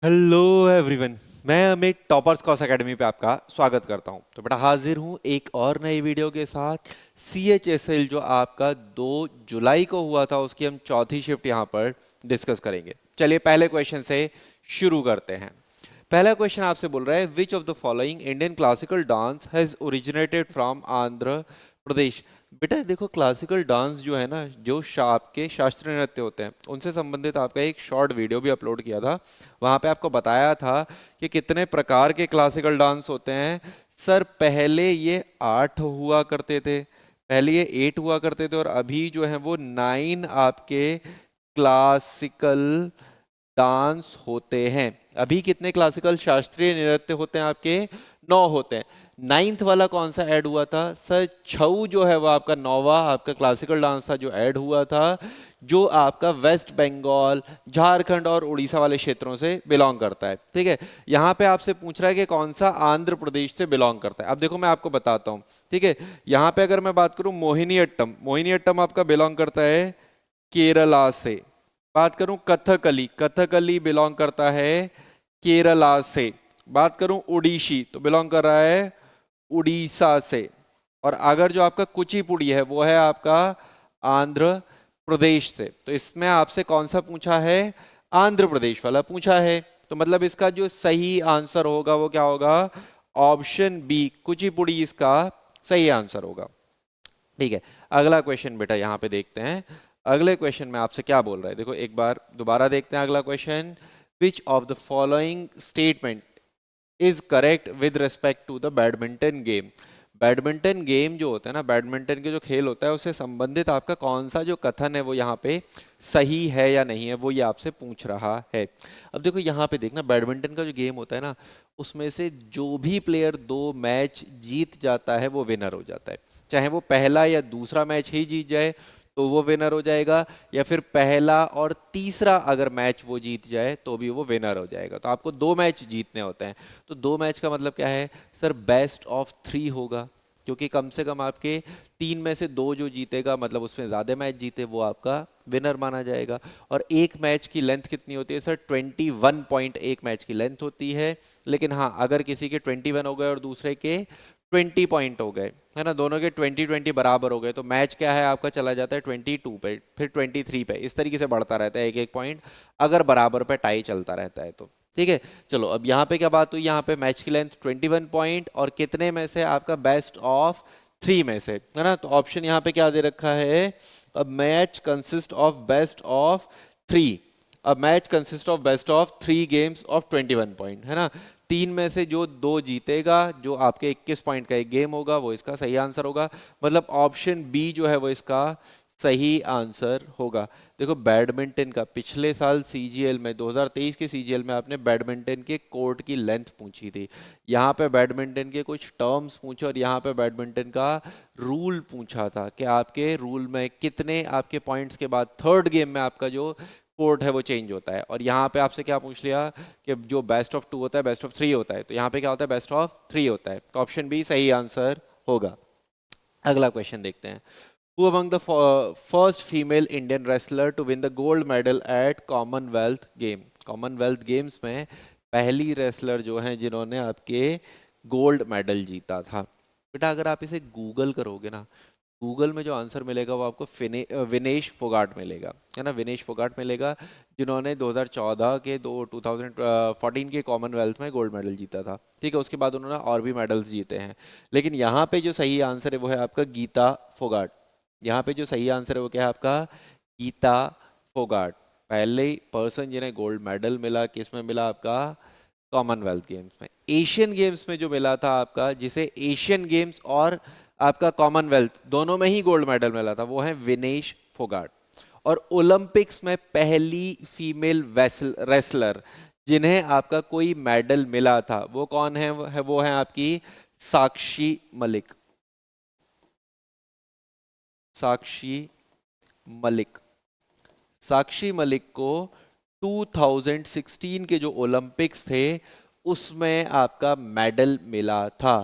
Hello everyone. मैं Amit toppers cos academy पे आपका स्वागत करता हूं। तो बेटा हाजिर हूं एक और नई वीडियो के साथ। CHSL जो आपका 2 जुलाई को हुआ था उसकी हम चौथी शिफ्ट यहां पर डिस्कस करेंगे। चलिए पहले क्वेश्चन से शुरू करते हैं। पहला क्वेश्चन आपसे बोल रहा है which of the following Indian classical dance has originated from Andhra Pradesh. बेटा देखो क्लासिकल डांस जो है ना, जो आपके शास्त्रीय नृत्य होते हैं उनसे संबंधित आपका एक शॉर्ट वीडियो भी अपलोड किया था। वहां पे आपको बताया था कि कितने प्रकार के क्लासिकल डांस होते हैं। सर पहले ये 8 हुआ करते थे, पहले ये 8 हुआ करते थे और अभी जो है वो 9 आपके क्लासिकल डांस होते हैं। अभी कितने क्लासिकल शास्त्रीय नृत्य होते हैं आपके? 9 होते हैं। नाइन्थ वाला कौन सा ऐड हुआ था? सर छऊ जो है वो आपका 9वां आपका क्लासिकल डांस था जो ऐड हुआ था, जो आपका वेस्ट बंगाल, झारखंड और उड़ीसा वाले क्षेत्रों से बिलोंग करता है। ठीक है, यहाँ पे आपसे पूछ रहा है कि कौन सा आंध्र प्रदेश से बिलोंग करता है। अब देखो मैं आपको बताता हूँ। ठीक है, यहाँ पे अगर मैं बात करूँ मोहिनीअट्टम, मोहिनीअट्टम आपका बिलोंग करता है केरला से। बात करूं कथकली, कथकली बिलोंग करता है केरला से। बात करूं उड़ीसी तो बिलोंग कर रहा है उड़ीसा से। और अगर जो आपका कुचिपुड़ी है वो है आपका आंध्र प्रदेश से। तो इसमें आपसे कौन सा पूछा है? आंध्र प्रदेश वाला पूछा है। तो मतलब इसका जो सही आंसर होगा वो क्या होगा? ऑप्शन बी कुचिपुड़ी इसका सही आंसर होगा। ठीक है, अगला क्वेश्चन बेटा यहाँ पे देखते हैं। अगले क्वेश्चन में आपसे क्या बोल रहा है, देखो एक बार दोबारा देखते हैं अगला question. Which of the following statement is correct with respect to the badminton game. Badminton game जो होता है ना, बैडमिंटन के जो खेल होता है उससे संबंधित आपका कौन सा जो कथन है वो यहाँ पे सही है या नहीं है, वो ये आपसे पूछ रहा है। अब देखो यहाँ पे देखना, बैडमिंटन का जो गेम होता है ना, उसमें से जो भी प्लेयर 2 मैच जीत जाता है वो विनर हो जाता है। चाहे वो पहला या दूसरा मैच ही जीत जाए तो वो विनर हो जाएगा, या फिर पहला और तीसरा अगर मैच वो जीत जाए तो भी वो विनर हो जाएगा। तो आपको 2 मैच जीतने होते हैं। तो 2 मैच का मतलब क्या है सर? बेस्ट ऑफ 3 होगा, क्योंकि कम से कम आपके 3 में से 2 जो जीतेगा, मतलब उसमें ज़्यादा मैच जीते, वो आपका विनर माना जाएगा। और एक मैच की लेंथ कितनी होती है सर? 21 पॉइंट एक मैच की लेंथ होती है। लेकिन हाँ, अगर किसी के 21 हो गए और दूसरे के 20 पॉइंट हो गए, है ना, दोनों के 20-20 बराबर हो गए, तो मैच क्या है आपका? चला जाता है 22 पे, फिर 23 पे, इस तरीके से बढ़ता रहता है एक एक पॉइंट, अगर बराबर पे टाई चलता रहता है तो। ठीक है, चलो अब यहाँ पे क्या बात हुई? यहाँ पे मैच की लेंथ 21 पॉइंट और कितने में से? आपका बेस्ट ऑफ 3 में से, है ना। तो ऑप्शन यहाँ पे क्या दे रखा है? अब match consist of best of 3। अब match consist of best of 3 games of 21 point, है ना। 3 में से जो 2 जीतेगा, जो आपके 21 पॉइंट का एक गेम होगा, वो इसका सही आंसर होगा। मतलब ऑप्शन बी जो है वो इसका सही आंसर होगा। देखो बैडमिंटन का पिछले साल सीजीएल में, 2023 के सीजीएल में आपने बैडमिंटन के कोर्ट की लेंथ पूछी थी। यहाँ पे बैडमिंटन के कुछ टर्म्स पूछे और यहाँ पे बैडमिंटन का रूल पूछा था कि आपके रूल में कितने आपके पॉइंट्स के बाद थर्ड गेम में आपका जो कोर्ट है वो चेंज होता है। और यहाँ पे आपसे क्या पूछ लिया कि जो बेस्ट ऑफ 2 होता है बेस्ट ऑफ 3 होता है, तो यहाँ पे क्या होता है? बेस्ट ऑफ 3 होता है। तो ऑप्शन बी सही आंसर होगा। अगला क्वेश्चन देखते हैं। Who among the first female Indian wrestler to win the gold medal at Commonwealth Game? Commonwealth games में पहली रेसलर जो हैं जिन्होंने आपके गोल्ड मेडल जीता था। बेटा अगर आप इसे गूगल करोगे ना, गूगल में जो आंसर मिलेगा वो आपको विनेश फोगाट मिलेगा, है ना, विनेश फोगाट मिलेगा, जिन्होंने 2014 के 2014 के कॉमनवेल्थ में गोल्ड मेडल जीता था। ठीक है, उसके बाद उन्होंने और भी मेडल्स जीते हैं। लेकिन यहाँ पे जो सही आंसर है वो है आपका गीता फोगाट। यहाँ पे जो सही आंसर है वो क्या है आपका? गीता फोगाट, पहले पर्सन जिन्हें गोल्ड मेडल मिला, किस में मिला आपका? कॉमनवेल्थ गेम्स में। एशियन गेम्स में जो मिला था आपका, जिसे एशियन गेम्स और आपका कॉमनवेल्थ दोनों में ही गोल्ड मेडल मिला था, वो है विनेश फोगाट। और ओलंपिक्स में पहली फीमेल रेसलर जिन्हें आपका कोई मेडल मिला था वो कौन है? वो है आपकी साक्षी मलिक। साक्षी मलिक। साक्षी मलिक को 2016 के जो ओलंपिक्स थे उसमें आपका मेडल मिला था,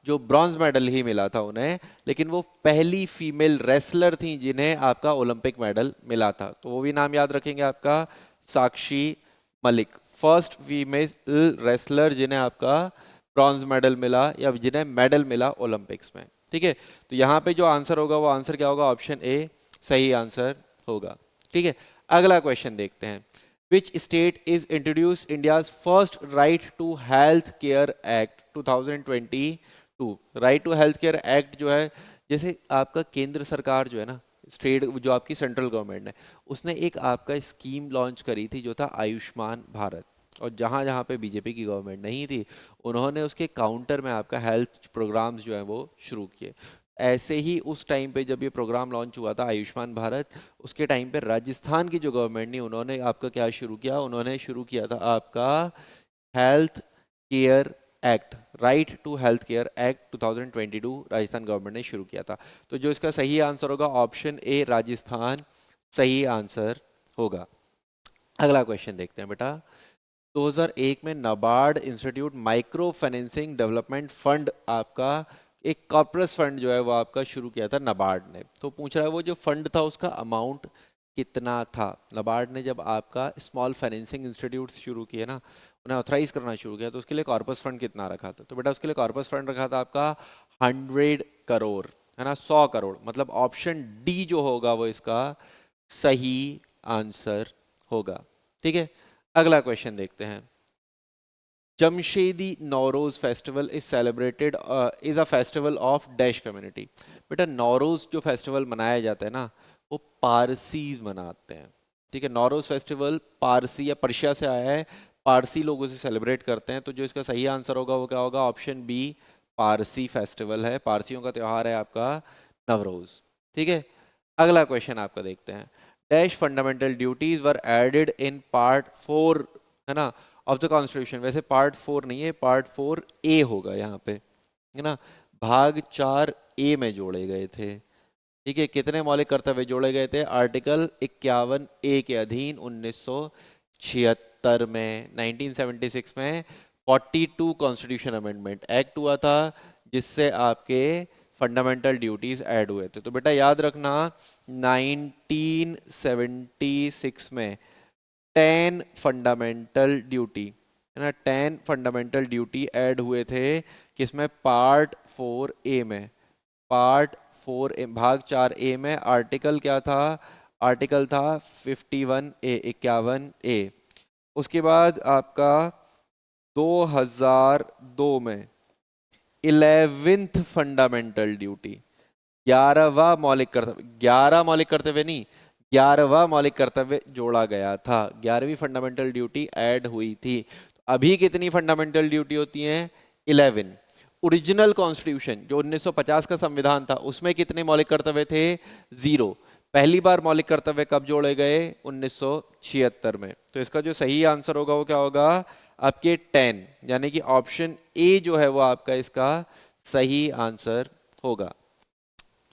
जो ब्रॉन्ज मेडल ही मिला था उन्हें। लेकिन वो पहली फीमेल रेसलर थी जिन्हें आपका ओलंपिक मेडल मिला था। तो वो भी नाम याद रखेंगे आपका, Sakshi Malik, first female wrestler जिन्हें आपका ब्रॉन्ज मेडल मिला या जिन्हें मेडल मिला ओलंपिक्स में। ठीक है, तो यहाँ पे जो आंसर होगा वो आंसर क्या होगा, ऑप्शन ए सही आंसर होगा। ठीक है, अगला क्वेश्चन देखते हैं। Which state is introduced India's first right to health care act 2022। Right to health care act जो है, जैसे आपका केंद्र सरकार जो है ना, स्टेट जो आपकी सेंट्रल गवर्नमेंट है, उसने एक आपका स्कीम लॉन्च करी थी जो था आयुष्मान भारत। और जहाँ जहाँ पे बीजेपी की गवर्नमेंट नहीं थी, उन्होंने उसके काउंटर में आपका हेल्थ प्रोग्राम्स जो है वो शुरू किए। ऐसे ही उस टाइम पे जब ये प्रोग्राम लॉन्च हुआ था आयुष्मान भारत, उसके टाइम पे राजस्थान की जो गवर्नमेंट थी उन्होंने आपका क्या शुरू किया, उन्होंने शुरू किया था आपका health care act, right to health care act 2022 Rajasthan government ने शुरू किया था। तो जो इसका सही आंसर होगा ऑप्शन ए राजस्थान सही आंसर होगा। अगला क्वेश्चन देखते हैं बेटा। 2001 में NABARD institute micro financing development fund आपका एक कॉर्पोरेट फंड जो है वो आपका शुरू किया था नाबार्ड ने। तो पूछ रहा है वो जो फंड था उसका अमाउंट कितना था। नाबार्ड ने जब आपका स्मॉल फाइनेंसिंग इंस्टीट्यूट शुरू किए ना, उन्हें ऑथराइज करना शुरू किया, तो उसके लिए कॉर्पस फंड कितना रखा था। तो बेटा उसके लिए कॉर्पस फंड रखा था आपका 100 करोड़, है ना, 100 करोड़। मतलब ऑप्शन डी जो होगा वो इसका सही आंसर होगा। ठीक है, अगला क्वेश्चन देखते हैं। Jamshedi Nauroz festival is celebrated is a festival of dash community. बेटा नौरोज जो फेस्टिवल मनाया जाता है ना, वो पारसीज मनाते हैं। ठीक है, नौरोज फेस्टिवल पारसी या पर्शिया से आया है, पारसी लोगों से सेलिब्रेट करते हैं। तो जो इसका सही आंसर होगा वो क्या होगा, ऑप्शन बी पारसी फेस्टिवल है, पारसियों का त्यौहार है आपका नवरोज। ठीक है, अगला क्वेश्चन आपका देखते हैं। Dash fundamental duties were added in part 4, है ना, ऑफ द कॉन्स्टिट्यूशन। वैसे पार्ट 4 नहीं है, पार्ट 4 ए होगा यहाँ पे, है ना, भाग 4 ए में जोड़े गए थे। ठीक है, कितने मौलिक कर्तव्य जोड़े गए थे, आर्टिकल 51 ए के अधीन 1976 में, 1976 में 42 कॉन्स्टिट्यूशन अमेंडमेंट एक्ट हुआ था, जिससे आपके फंडामेंटल ड्यूटीज ऐड हुए थे। तो बेटा याद रखना 1976 में 10 फंडामेंटल ड्यूटी, है ना, 10 फंडामेंटल ड्यूटी ऐड हुए थे, किसमें, पार्ट 4 ए में। पार्ट 4 ए भाग 4 ए में आर्टिकल क्या था, आर्टिकल था 51 ए, 51 ए। उसके बाद आपका 2002 में 11th फंडामेंटल ड्यूटी, 11वां मौलिक कर्तव्य, 11 मौलिक कर्तव्य नहीं, 11वां मौलिक कर्तव्य जोड़ा गया था, 11वीं फंडामेंटल ड्यूटी ऐड हुई थी। अभी कितनी फंडामेंटल ड्यूटी होती हैं, 11। ओरिजिनल कॉन्स्टिट्यूशन जो 1950 का संविधान था उसमें कितने मौलिक कर्तव्य थे, 0। पहली बार मौलिक कर्तव्य कब जोड़े गए, 1976 में। तो इसका जो सही आंसर होगा वो क्या होगा, आपके 10, यानी कि ऑप्शन ए जो है वो आपका इसका सही आंसर होगा।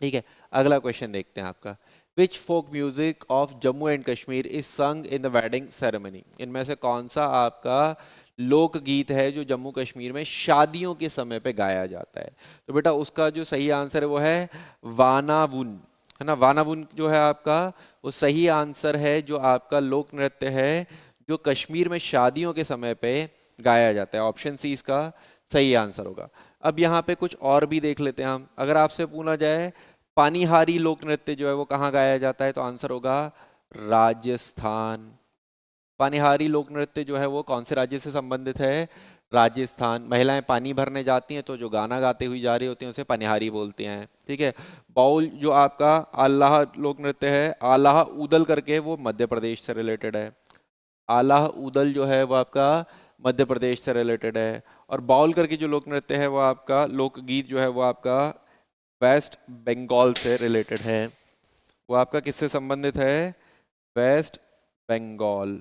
ठीक है, अगला क्वेश्चन देखते हैं आपका। Which folk music of Jammu and Kashmir is sung in the wedding ceremony. इनमें से कौन सा आपका लोकगीत है जो जम्मू कश्मीर में शादियों के समय पे गाया जाता है। तो बेटा उसका जो सही आंसर है वो है वानावुन, है ना, वानावुन जो है आपका वो सही आंसर है, जो आपका लोक नृत्य है जो कश्मीर में शादियों के समय पे गाया जाता है। ऑप्शन सी इसका सही आंसर होगा। अब यहाँ पे कुछ और भी देख लेते हैं हम। अगर आपसे पूछा जाए पानीहारी लोक नृत्य जो है वो कहाँ गाया जाता है, तो आंसर होगा राजस्थान। पानीहारी लोक नृत्य जो है वो कौन से राज्य से संबंधित है, राजस्थान। महिलाएं पानी भरने जाती हैं तो जो गाना गाते हुए जा रही होती हैं उसे पानीहारी बोलते हैं। ठीक है, बाउल जो आपका आल्लाह लोक नृत्य है, आल्लाह उदल करके, वो मध्य प्रदेश से रिलेटेड है। आल्लाह उदल जो है वो आपका मध्य प्रदेश से रिलेटेड है। और बाउल करके जो लोक नृत्य है वो आपका लोकगीत जो है वो आपका वेस्ट बंगाल से रिलेटेड है। वो आपका किससे संबंधित है, वेस्ट बंगाल।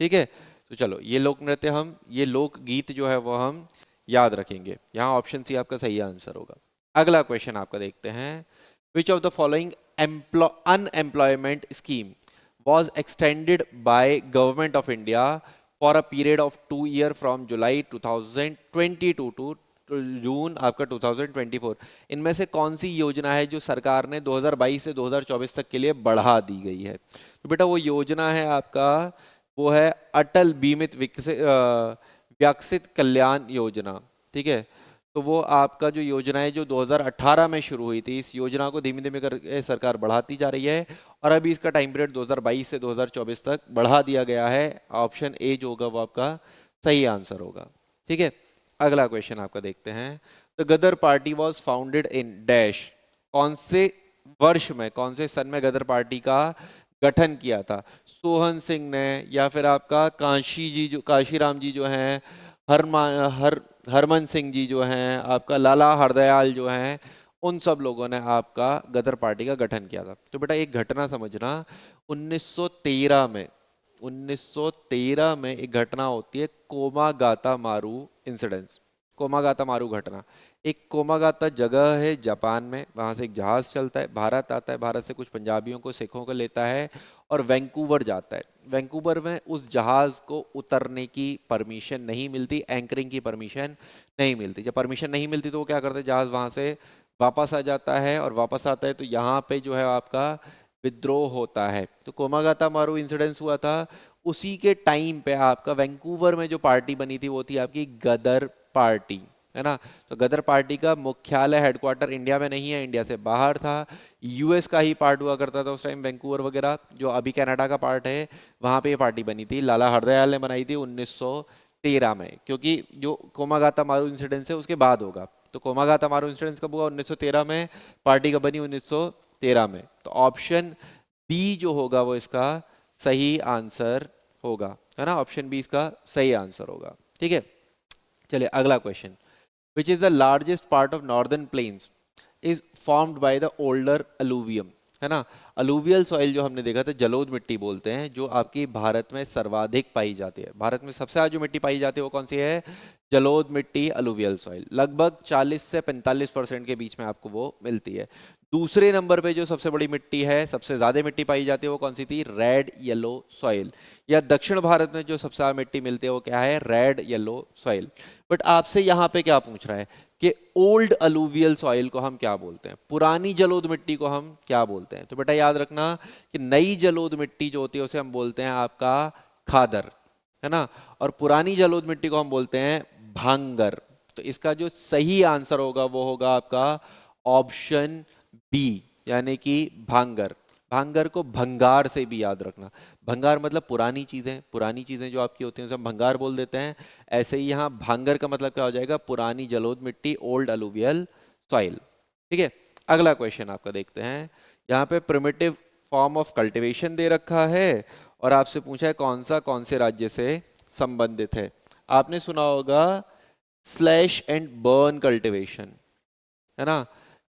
ठीक है, तो चलो ये लोक नृत्य हम, ये लोक गीत जो है वो हम याद रखेंगे। यहाँ ऑप्शन सी आपका सही आंसर होगा। अगला क्वेश्चन आपका देखते हैं। Which of the following unemployment scheme was extended by government of India for a period of 2 years from July 2022 to जून आपका 2024। इनमें से कौन सी योजना है जो सरकार ने 2022 से 2024 तक के लिए बढ़ा दी गई है। तो बेटा वो योजना है आपका वो है अटल बीमित विकसित कल्याण योजना। ठीक है, तो वो आपका जो योजना है जो 2018 में शुरू हुई थी, इस योजना को धीमे धीमे कर सरकार बढ़ाती जा रही है और अभी इसका टाइम पीरियड 2022 से 2024 तक बढ़ा दिया गया है। ऑप्शन ए जो होगा वो आपका सही आंसर होगा। ठीक है, अगला क्वेश्चन आपका देखते हैं। The Ghadar party was founded in dash, कौन से वर्ष में, कौन से सन में गदर पार्टी का गठन किया था? सोहन सिंह ने, या फिर आपका काशीराम जी जो हैं, हरमन सिंह जी जो हैं, आपका लाला हरदयाल जो हैं, उन सब लोगों ने आपका गदर पार्टी का गठन किया था। तो बेटा एक घटना समझना, 1913 में 1913 में एक घटना होती है कोमागाता मारू इंसिडेंस, कोमागाता मारू घटना। एक कोमागाता जगह है जापान में, वहां से एक जहाज चलता है, भारत आता है, भारत से कुछ पंजाबियों को, सिखों को लेता है और वैंकूवर जाता है। वैंकूवर में उस जहाज को उतरने की परमिशन नहीं मिलती, एंकरिंग की परमिशन नहीं मिलती। जब परमिशन नहीं मिलती तो वो क्या करते हैं, जहाज वहां से वापस आ जाता है और वापस आता है तो यहाँ पे जो है आपका विद्रोह होता है। तो कोमागाता मारू इंसिडेंस हुआ था, उसी के टाइम पे आपका वैंकूवर में जो पार्टी बनी थी वो थी आपकी गदर पार्टी, है ना। तो गदर पार्टी का मुख्यालय, हेडक्वार्टर इंडिया में नहीं है, इंडिया से बाहर था, यूएस का ही पार्ट हुआ करता था उस टाइम, वैंकूवर वगैरह जो अभी कनाडा का पार्ट है, वहां पे ये पार्टी बनी थी। लाला हरदयाल ने बनाई थी 1913 में, क्योंकि जो कोमागाता मारू इंसिडेंस है उसके बाद होगा। तो कोमागाता मारू इंसिडेंस कब हुआ? 1913 में। पार्टी कब बनी? 1913 में। तो ऑप्शन बी जो होगा वो इसका सही आंसर होगा, है ना। ऑप्शन बी इसका सही आंसर होगा। ठीक है, चलिए अगला question. Which is the largest part of northern plains is formed by the older alluvium, है ना। अलूवियल सॉइल जो हमने देखा था, जलोद मिट्टी बोलते हैं, जो आपकी भारत में सर्वाधिक पाई जाती है। भारत में सबसे ज़्यादा जो मिट्टी पाई जाती है वो कौन सी है? जलोद मिट्टी, अलूवियल सॉइल। लगभग 40 से 45% के बीच में आपको वो मिलती है। दूसरे नंबर पे जो सबसे बड़ी मिट्टी है, सबसे ज्यादा मिट्टी पाई जाती है, वो कौन सी थी? Red yellow soil. या दक्षिण भारत में जो सबसे ज्यादा मिट्टी मिलती है वो क्या है? Red yellow soil. बट आपसे यहाँ पे क्या पूछ रहा है कि ओल्ड अलूवियल सॉइल को हम क्या बोलते हैं, पुरानी जलोद मिट्टी को हम क्या बोलते हैं? तो बेटा याद रखना कि नई जलोद मिट्टी जो होती है उसे हम बोलते हैं आपका खादर, है ना, और पुरानी जलोद मिट्टी को हम बोलते हैं भांगर। तो इसका जो सही आंसर होगा वो होगा आपका ऑप्शन बी, यानी कि भांगर। भांगर को भंगार से भी याद रखना। भंगार मतलब पुरानी चीजें, पुरानी चीजें जो आपकी होती हैं उसे हम भंगार बोल देते हैं। ऐसे ही यहाँ भांगर का मतलब क्या हो जाएगा? पुरानी जलोद मिट्टी, ओल्ड अलूवियल सॉइल। ठीक है, अगला क्वेश्चन आपका देखते हैं। यहाँ पे प्रिमिटिव फॉर्म ऑफ कल्टिवेशन दे रखा है और आपसे पूछा है कौन से राज्य से संबंधित है। आपने सुना होगा स्लैश एंड बर्न कल्टिवेशन, है ना।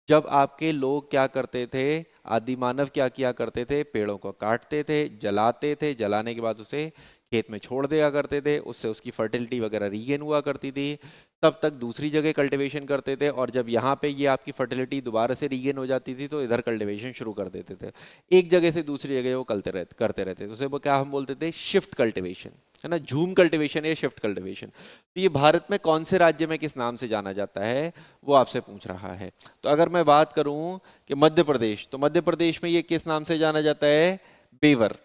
जब आपके लोग क्या करते थे, आदि मानव क्या किया करते थे? पेड़ों को काटते थे, जलाते थे, जलाने के बाद उसे खेत में छोड़ दिया करते थे, उससे उसकी फर्टिलिटी वगैरह रीगेन हुआ करती थी। तब तक दूसरी जगह कल्टीवेशन करते थे और जब यहाँ पे ये आपकी फर्टिलिटी दोबारा से रीगेन हो जाती थी तो इधर कल्टीवेशन शुरू कर देते थे। एक जगह से दूसरी जगह वो करते रहते थे। उसे वो क्या हम बोलते थे? शिफ्ट कल्टीवेशन, है ना। झूम कल्टीवेशन या शिफ्ट कल्टीवेशन। तो ये भारत में कौन से राज्य में किस नाम से जाना जाता है वो आपसे पूछ रहा है। तो अगर मैं बात करूं कि मध्य प्रदेश, तो मध्य प्रदेश में ये किस नाम से जाना जाता है? बेवर।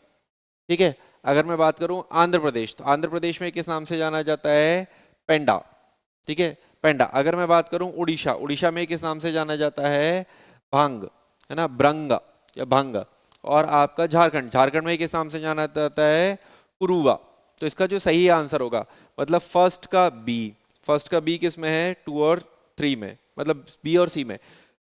ठीक है, अगर मैं बात करूं आंध्र प्रदेश, तो आंध्र प्रदेश में किस नाम से जाना जाता है? पेंडा। ठीक है, पेंडा। अगर मैं बात करूं उड़ीसा, उड़ीसा में किस नाम से जाना जाता है? भांग, है ना, ब्रंग या भंग। और आपका झारखंड, झारखंड में किस नाम से जाना जाता है? कुरुवा। तो इसका जो सही आंसर होगा, मतलब फर्स्ट का बी किस में है? 2 और 3 में, मतलब बी और सी में।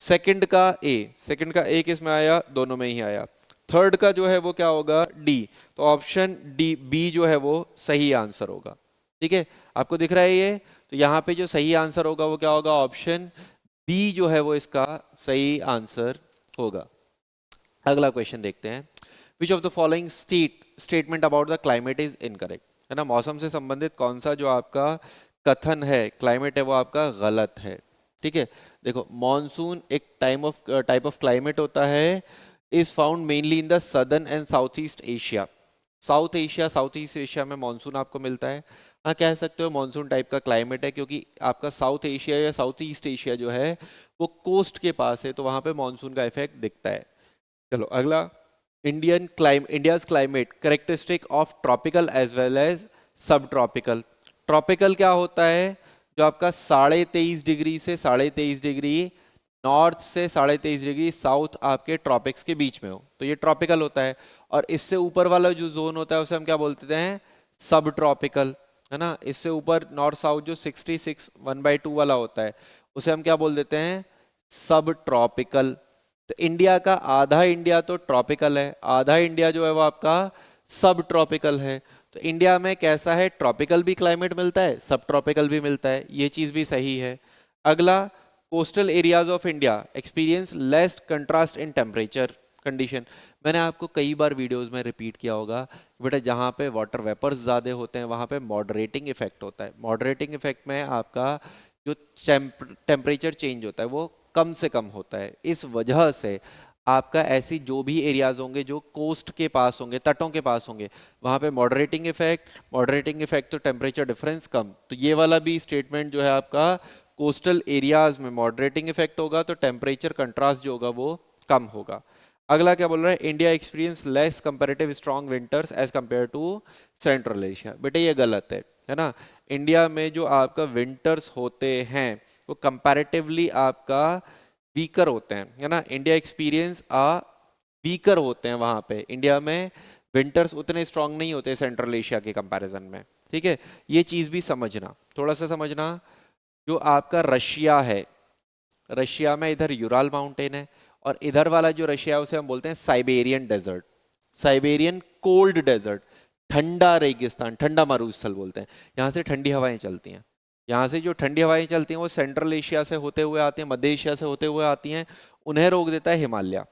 सेकंड का ए किस में आया? दोनों में ही आया। थर्ड का जो है वो क्या होगा? डी। तो ऑप्शन डी, बी जो है वो सही आंसर होगा। ठीक है, आपको दिख रहा है ये? तो यहाँ पे जो सही आंसर होगा वो क्या होगा? ऑप्शन बी जो है वो इसका सही आंसर होगा। अगला क्वेश्चन देखते हैं। Which of the following statement about the climate is incorrect, है ना। मौसम से संबंधित कौन सा जो आपका कथन है, क्लाइमेट है, वो आपका गलत है। ठीक है, देखो, मॉनसून एक टाइप ऑफ क्लाइमेट होता है, is found mainly in the southern and south east Asia. South east Asia में मॉनसून आपको मिलता है। हाँ, कह सकते हो मॉनसून टाइप का क्लाइमेट है, क्योंकि आपका साउथ एशिया या साउथ ईस्ट एशिया जो है वो कोस्ट के पास है, तो वहां पे मॉनसून का इफेक्ट दिखता है। चलो अगला India's climate characteristic of tropical as well as subtropical. Tropical क्या होता है? जो आपका 23.5 डिग्री से 23.5 डिग्री नॉर्थ से 23.5 डिग्री साउथ आपके ट्रॉपिक्स के बीच में हो, तो ये ट्रॉपिकल होता है। और इससे ऊपर वाला जो जोन होता है उसे हम क्या बोलते हैं? सब ट्रॉपिकल, है ना। इससे ऊपर नॉर्थ साउथ जो 66 1/2 वाला होता है उसे हम क्या बोल देते हैं? सब ट्रॉपिकल। तो इंडिया का आधा इंडिया तो ट्रॉपिकल है, आधा इंडिया जो है वो आपका सब ट्रॉपिकल है। तो इंडिया में कैसा है? ट्रॉपिकल भी क्लाइमेट मिलता है, सब ट्रॉपिकल भी मिलता है, ये चीज भी सही है। अगला, coastal areas of India experience less contrast in temperature condition. मैंने आपको कई बार वीडियोस में रिपीट किया होगा कि बेटा जहाँ पे वाटर वेपर्स ज़्यादा होते हैं वहाँ पे मॉडरेटिंग इफेक्ट होता है। मॉडरेटिंग इफेक्ट में आपका जो टेम्परेचर चेंज होता है वो कम से कम होता है। इस वजह से आपका ऐसी जो भी एरियाज होंगे जो कोस्ट के पास होंगे, तटों के पास होंगे, वहाँ पे मॉडरेटिंग इफेक्ट तो टेम्परेचर डिफरेंस कम। तो ये वाला भी स्टेटमेंट जो है आपका, कोस्टल एरियाज में मॉडरेटिंग इफेक्ट होगा तो टेम्परेचर कंट्रास्ट जो होगा वो कम होगा। अगला क्या बोल रहा है? India experience less comparative strong winters as compare to central Asia. बेटे ये गलत है ना। इंडिया में जो आपका विंटर्स होते हैं वो कंपैरेटिवली आपका वीकर होते हैं, है ना। इंडिया एक्सपीरियंस वीकर होते हैं वहां पे। इंडिया में विंटर्स उतने स्ट्रांग नहीं होते सेंट्रल एशिया के कंपैरिजन में, ठीक है। ये चीज भी समझना, थोड़ा सा समझना। जो आपका रशिया है, रशिया में इधर यूराल माउंटेन है और इधर वाला जो रशिया है उसे हम बोलते हैं Siberian desert, Siberian cold desert, ठंडा रेगिस्तान, ठंडा मरुस्थल बोलते हैं। यहाँ से ठंडी हवाएं चलती हैं। यहाँ से जो ठंडी हवाएं चलती हैं वो सेंट्रल एशिया से होते हुए आती हैं, मध्य एशिया से होते हुए आती हैं। उन्हें रोक देता है हिमालय।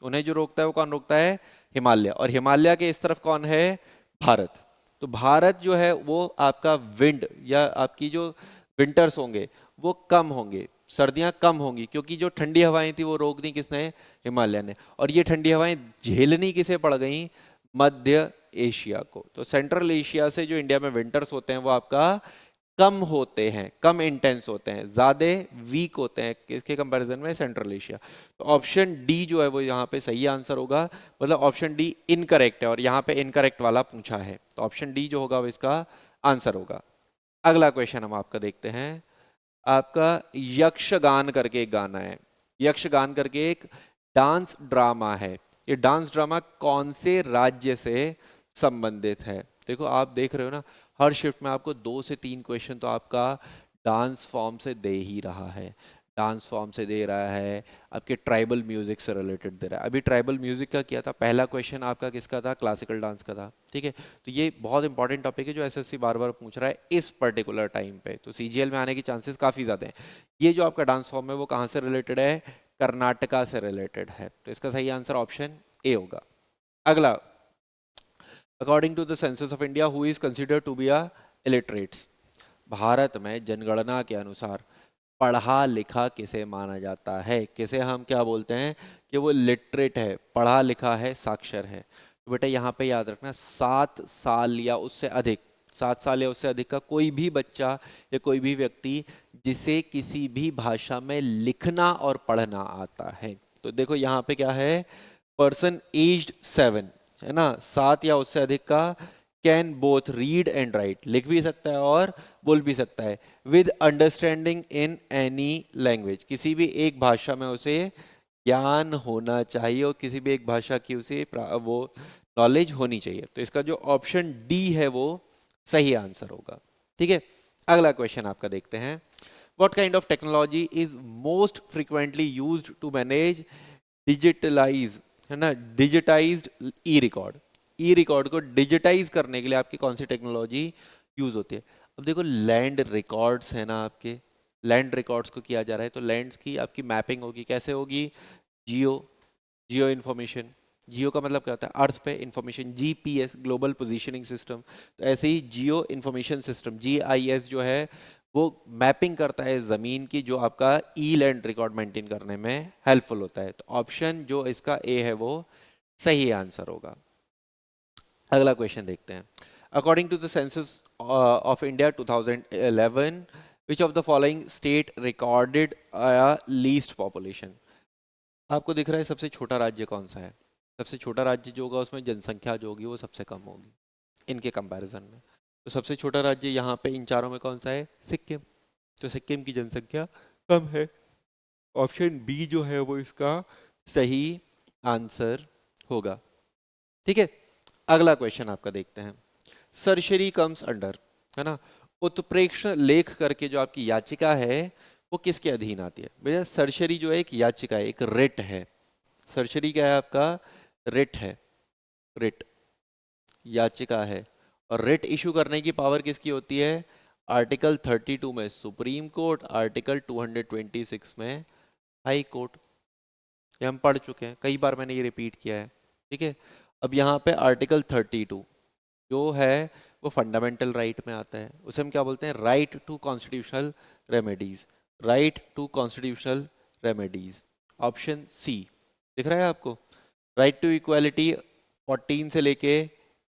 उन्हें जो रोकता है वो कौन रोकता है? हिमालय। और हिमालय के इस तरफ कौन है? भारत। तो भारत जो है वो आपका विंड या आपकी जो विंटर्स होंगे वो कम होंगे, सर्दियां कम होंगी, क्योंकि जो ठंडी हवाएं थी वो रोक दी किसने? हिमालय ने। और ये ठंडी हवाएं झेलनी किसे पड़ गई? मध्य एशिया को। तो सेंट्रल एशिया से जो इंडिया में विंटर्स होते हैं वो आपका कम होते हैं, कम इंटेंस होते हैं, ज्यादा वीक होते हैं किसके कंपैरिजन में? Central Asia. तो ऑप्शन डी जो है वो यहाँ पे सही आंसर होगा, मतलब ऑप्शन डी इनकरेक्ट है और यहाँ पे इनकरेक्ट वाला पूछा है, तो ऑप्शन डी जो होगा वो इसका आंसर होगा। अगला क्वेश्चन हम आपका देखते हैं। आपका यक्षगान करके एक गाना है, यक्षगान करके एक डांस ड्रामा है। ये डांस ड्रामा कौन से राज्य से संबंधित है? देखो आप देख रहे हो ना, हर शिफ्ट में आपको 2 से 3 क्वेश्चन तो आपका डांस फॉर्म से दे ही रहा है, डांस फॉर्म से दे रहा है, आपके ट्राइबल म्यूजिक से रिलेटेड दे रहा है। अभी ट्राइबल म्यूजिक का किया था, पहला क्वेश्चन आपका किसका था? क्लासिकल डांस का था, ठीक है। तो ये बहुत इंपॉर्टेंट टॉपिक है जो एसएससी बार बार पूछ रहा है इस पर्टिकुलर टाइम पे, तो सीजीएल में आने की चांसेस काफी ज्यादा हैं। ये जो आपका डांस फॉर्म है वो कहाँ से रिलेटेड है? कर्नाटका से रिलेटेड है, तो इसका सही आंसर ऑप्शन ए होगा। अगला, according to the census of India who is considered to be a illiterates. Bharat में जनगणना के अनुसार पढ़ा लिखा किसे माना जाता है? किसे हम क्या बोलते हैं कि वो लिटरेट है, पढ़ा लिखा है, साक्षर है? तो बेटा यहाँ पे याद रखना, 7 साल या उससे अधिक, 7 साल या उससे अधिक का कोई भी बच्चा या कोई भी व्यक्ति जिसे किसी भी भाषा में लिखना और पढ़ना आता है। तो देखो यहाँ पे क्या है? पर्सन एज्ड 7, है ना, 7 या उससे अधिक का can both read and right, लिख भी सकता है और बोल भी सकता है, with understanding in any language, किसी भी एक भाषा में उसे ज्ञान होना चाहिए और किसी भी एक भाषा की उसे वो नॉलेज होनी चाहिए। तो इसका जो ऑप्शन डी है वो सही आंसर होगा, ठीक है। अगला क्वेश्चन आपका देखते हैं। What kind of technology is most frequently used to manage digitalise, है ना, digitised e record? E record को डिजिटाइज करने के लिए आपकी कौन सी टेक्नोलॉजी यूज होती है? अब देखो लैंड रिकॉर्ड्स है ना, आपके लैंड रिकॉर्ड्स को किया जा रहा है, तो लैंड्स की आपकी मैपिंग होगी, कैसे होगी? जियो, जियो इंफॉर्मेशन। जियो का मतलब क्या होता है? अर्थ पे information, GPS, global positioning system. तो ऐसे ही जियो इंफॉर्मेशन सिस्टम, जीआईएस जो है वो मैपिंग करता है जमीन की, जो आपका ई लैंड रिकॉर्ड मेंटेन करने में हेल्पफुल होता है। तो ऑप्शन जो इसका ए है वो सही आंसर होगा। अगला क्वेश्चन देखते हैं। According to the census of India 2011, which of the following state recorded least population? आपको दिख रहा है सबसे छोटा राज्य कौन सा है? सबसे छोटा राज्य जो होगा उसमें जनसंख्या जो होगी वो सबसे कम होगी इनके कंपैरिजन में। तो सबसे छोटा राज्य यहाँ पे इन चारों में कौन सा है? सिक्किम। तो सिक्किम की जनसंख्या कम है। ऑप्शन बी जो है वो इसका सही आंसर होगा। ठीक है, अगला क्वेश्चन आपका देखते हैं। सरशरी कम्स अंडर, है ना, उत्प्रेक्षण लेख करके जो आपकी याचिका है वो किसके अधीन आती है? भैया सरशरी जो है एक याचिका है, एक रिट है। सरशरी क्या है आपका? रिट है। रिट याचिका है, और रिट इशू करने की पावर किसकी होती है? आर्टिकल 32 में सुप्रीम कोर्ट, आर्टिकल 226 में हाई कोर्ट। ये हम पढ़ चुके हैं, कई बार मैंने ये रिपीट किया है। ठीक है, अब यहाँ पे आर्टिकल 32 जो है वो फंडामेंटल राइट में आता है। उसे हम क्या बोलते हैं? Right to constitutional remedies. Right to constitutional remedies, option C दिख रहा है आपको। राइट टू इक्वालिटी 14 से लेके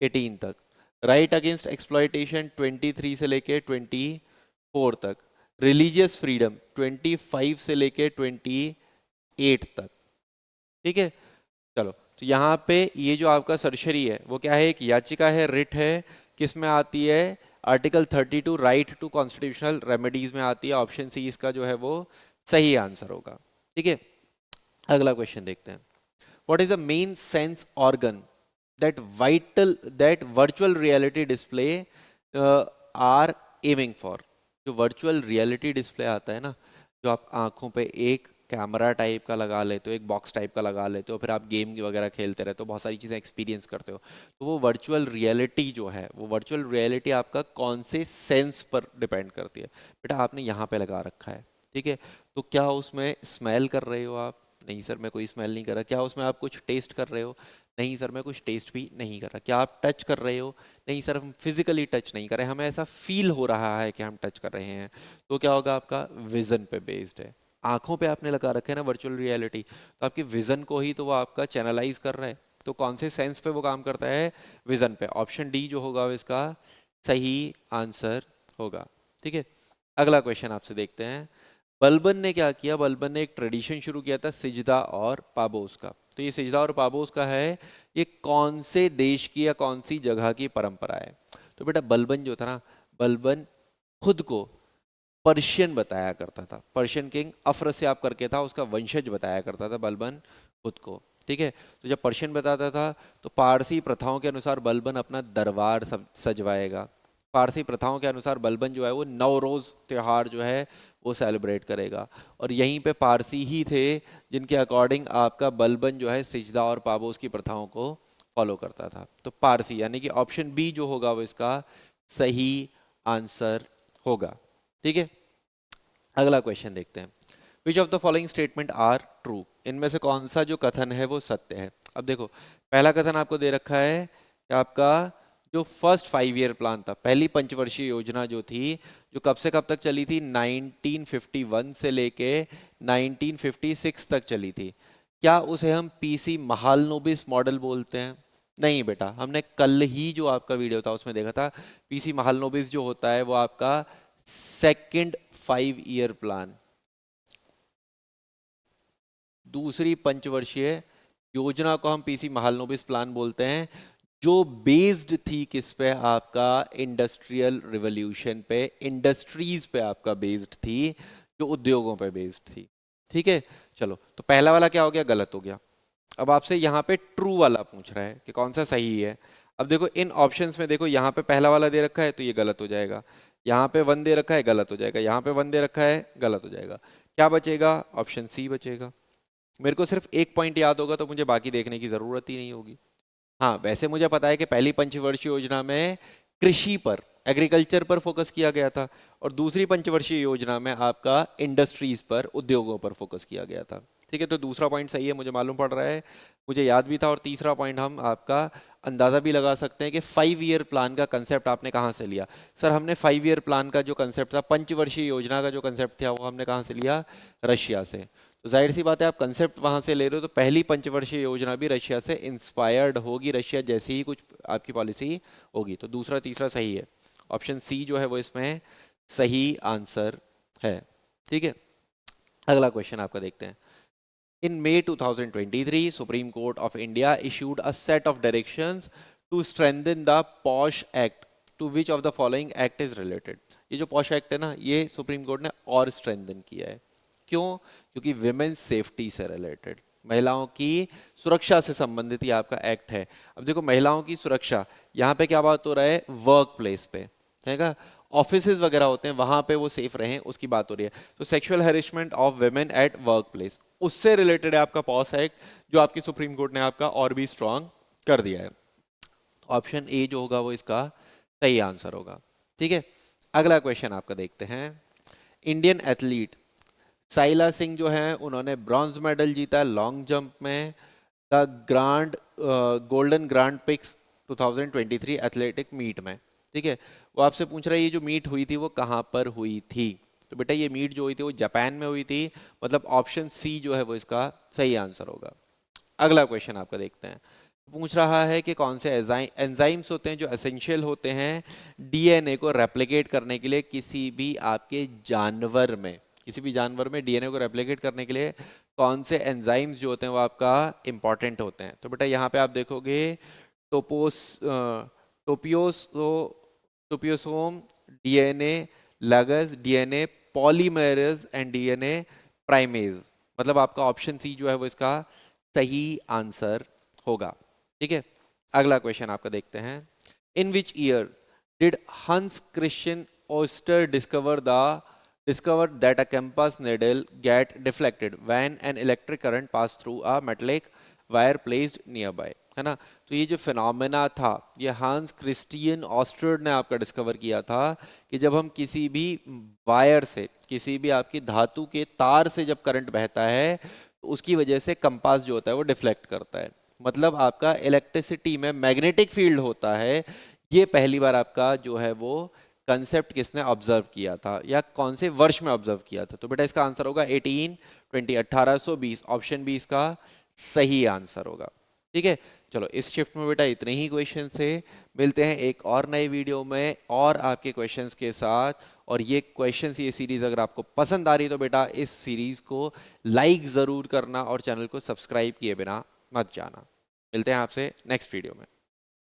18 तक, राइट अगेंस्ट एक्सप्लॉयटेशन 23 से लेके 24 तक, रिलीजियस फ्रीडम 25 से लेके 28 तक। ठीक है, चलो, तो यहाँ पे ये जो आपका सरशरी है वो क्या है? एक याचिका है, रिट है। किस में आती है? Article 32 right to constitutional remedies में आती है। ऑप्शन सी इसका जो है वो सही आंसर होगा। ठीक है, अगला क्वेश्चन देखते हैं। What is the main sense organ that virtual reality display are aiming for? जो वर्चुअल रियलिटी डिस्प्ले आता है ना, जो आप आंखों पे एक कैमरा टाइप का लगा लेते हो, एक बॉक्स टाइप का लगा लेते हो, फिर आप गेम वगैरह खेलते रहते हो, बहुत सारी चीज़ें एक्सपीरियंस करते हो, तो वो वर्चुअल रियलिटी जो है, वो वर्चुअल रियलिटी आपका कौन से सेंस पर डिपेंड करती है? बेटा आपने यहाँ पे लगा रखा है, ठीक है, तो क्या उसमें स्मेल कर रहे हो आप? नहीं सर मैं कोई स्मेल नहीं कर रहा। क्या उसमें आप कुछ टेस्ट कर रहे हो? नहीं सर मैं कुछ टेस्ट भी नहीं कर रहा। क्या आप टच कर रहे हो? नहीं सर हम फिजिकली टच नहीं कर रहे, हमें ऐसा फील हो रहा है कि हम टच कर रहे हैं। तो क्या होगा? आपका विजन पे बेस्ड है। आंखों पे आपने लगा रखे है ना वर्चुअल रियलिटी, तो आपकी विजन को ही तो वो आपका चैनलाइज कर रहा है। तो कौन से सेंस पे वो काम करता है? विजन पे। ऑप्शन डी जो होगा वो इसका सही आंसर होगा। ठीक है, अगला क्वेश्चन आपसे देखते हैं। बलबन ने क्या किया? बलबन ने एक ट्रेडिशन शुरू किया था सिजदा और पाबोस का। तो ये सिजदा और पाबोस का है, ये कौन से देश की या कौन सी जगह की परंपरा है? तो बेटा बलबन जो था ना, बलबन खुद को पर्शियन बताया करता था। पर्शियन किंग अफरस्याब करके था, उसका वंशज बताया करता था बलबन खुद को। ठीक है, तो जब पर्शियन बताता था तो पारसी प्रथाओं के अनुसार बलबन अपना दरबार सजवाएगा। पारसी प्रथाओं के अनुसार बलबन जो है वो नवरोज त्योहार जो है वो सेलिब्रेट करेगा। और यहीं पे पारसी ही थे जिनके अकॉर्डिंग आपका बलबन जो है सिजदा और पाबोस की प्रथाओं को फॉलो करता था। तो पारसी, यानी कि ऑप्शन बी जो होगा वो इसका सही आंसर होगा। ठीक है, अगला क्वेश्चन देखते हैं। Which of the following statement are true? इनमें से कौन सा जो कथन है वो सत्य है? अब देखो, पहला कथन आपको दे रखा है कि आपका जो फर्स्ट 5 ईयर प्लान था, पहली पंचवर्षीय योजना जो थी, जो कब से कब तक चली थी? 1951 से लेके 1956 तक चली थी। क्या उसे हम पीसी महालनोबिस मॉडल बोलते हैं? नहीं बेटा, हमने कल ही जो आपका वीडियो था उसमें देखा था, पीसी महालनोबिस जो होता है वो आपका सेकंड 5 ईयर प्लान, दूसरी पंचवर्षीय योजना को हम पीसी महालनोबिस प्लान बोलते हैं, जो बेस्ड थी किस पे? आपका इंडस्ट्रियल रिवॉल्यूशन पे, इंडस्ट्रीज पे आपका बेस्ड थी, जो उद्योगों पे बेस्ड थी। ठीक है, चलो, तो पहला वाला क्या हो गया? गलत हो गया। अब आपसे यहाँ पे ट्रू वाला पूछ रहा है कि कौन सा सही है। अब देखो इन ऑप्शंस में, देखो यहाँ पे पहला वाला दे रखा है तो ये गलत हो जाएगा, यहाँ पे 1 दे रखा है गलत हो जाएगा, यहाँ पे 1 दे रखा है गलत हो जाएगा। क्या बचेगा? ऑप्शन सी बचेगा। मेरे को सिर्फ एक पॉइंट याद होगा तो मुझे बाकी देखने की जरूरत ही नहीं होगी। हाँ, वैसे मुझे पता है कि पहली पंचवर्षीय योजना में कृषि पर, एग्रीकल्चर पर फोकस किया गया था, और दूसरी पंचवर्षीय योजना में आपका इंडस्ट्रीज पर, उद्योगों पर फोकस किया गया था। ठीक है, तो दूसरा पॉइंट सही है, मुझे मालूम पड़ रहा है, मुझे याद भी था। और तीसरा पॉइंट हम आपका अंदाजा भी लगा सकते हैं कि 5 ईयर प्लान का कंसेप्ट आपने कहाँ से लिया? सर हमने 5 ईयर प्लान का जो कंसेप्ट था, पंचवर्षीय योजना का जो कंसेप्ट था, वो हमने कहाँ से लिया? रशिया से। तो जाहिर सी बात है, आप कंसेप्ट वहां से ले रहे हो, तो पहली पंचवर्षीय योजना भी रशिया से इंस्पायर्ड होगी, रशिया जैसी ही कुछ आपकी पॉलिसी होगी। तो दूसरा तीसरा सही है, ऑप्शन सी जो है वो इसमें सही आंसर है। ठीक है, अगला क्वेश्चन आपका देखते हैं। In May 2023, Supreme Court of India issued a set of directions to strengthen the POSH Act. To which of the following act is related? ये जो POSH Act है ना, ये सुप्रीम कोर्ट ने और स्ट्रेंथन किया है। क्यों? क्योंकि विमेन्स सेफ्टी से रिलेटेड, महिलाओं की सुरक्षा से संबंधित ये आपका एक्ट है। अब देखो, महिलाओं की सुरक्षा, यहाँ पे क्या बात हो रहा है? वर्क प्लेस पे, है, ऑफिसेज वगैरह होते हैं, वहां पे वो सेफ रहें, उसकी बात हो रही है। तो sexual harassment of women at work place, उससे रिलेटेड है आपका पॉस एक्ट, जो आपकी सुप्रीम कोर्ट ने आपका और भी स्ट्रांग कर दिया है। ऑप्शन ए जो होगा वो इसका सही आंसर होगा। ठीक है, अगला क्वेश्चन आपका देखते हैं। इंडियन एथलीट साइला सिंह जो है, उन्होंने ब्रॉन्ज मेडल जीता लॉन्ग जंप में the grand golden grand prix 2023 athletic meet में। ठीक है, वो आपसे पूछ रहा है ये जो मीट हुई थी वो कहाँ पर हुई थी? तो बेटा ये मीट जो हुई थी वो जापान में हुई थी, मतलब ऑप्शन सी जो है वो इसका सही आंसर होगा। अगला क्वेश्चन आपका देखते हैं। पूछ रहा है कि कौन से एंजाइम्स होते हैं जो एसेंशियल होते हैं डीएनए को रेप्लिकेट करने के लिए किसी भी आपके जानवर में, किसी भी जानवर में डीएनए को रेप्लिकेट करने के लिए कौन से एंजाइम्स जो होते हैं वो आपका इंपॉर्टेंट होते हैं? तो बेटा यहाँ पे आप देखोगे टोपियोसोम, DNA ligase, DNA polymerase and DNA primase, मतलब आपका ऑप्शन सी जो है वो इसका सही आंसर होगा। ठीक है, अगला क्वेश्चन आपका देखते हैं। इन विच ईयर डिड हंस Christian oyster discovered that a compass needle get deflected when an electric current passed through a metallic wire placed nearby, है ना? तो ये जो फिनोमेना था ये हांस क्रिस्टियन ऑस्टर्ड ने आपका डिस्कवर किया था कि जब हम किसी भी वायर से, किसी भी आपकी धातु के तार से जब करंट बहता है तो उसकी वजह से कंपास जो होता है वो डिफ्लेक्ट करता है, मतलब आपका इलेक्ट्रिसिटी में मैग्नेटिक फील्ड होता है। ये पहली बार आपका जो है वो कंसेप्ट किसने ऑब्जर्व किया था या कौन से वर्ष में ऑब्जर्व किया था? तो बेटा इसका आंसर होगा 1820, ऑप्शन बी इसका सही आंसर होगा। ठीक है, चलो इस शिफ्ट में बेटा इतने ही क्वेश्चन से मिलते हैं एक और नए वीडियो में और आपके क्वेश्चंस के साथ। और ये क्वेश्चंस, ये सीरीज अगर आपको पसंद आ रही है तो बेटा इस सीरीज को लाइक जरूर करना और चैनल को सब्सक्राइब किए बिना मत जाना। मिलते हैं आपसे नेक्स्ट वीडियो में।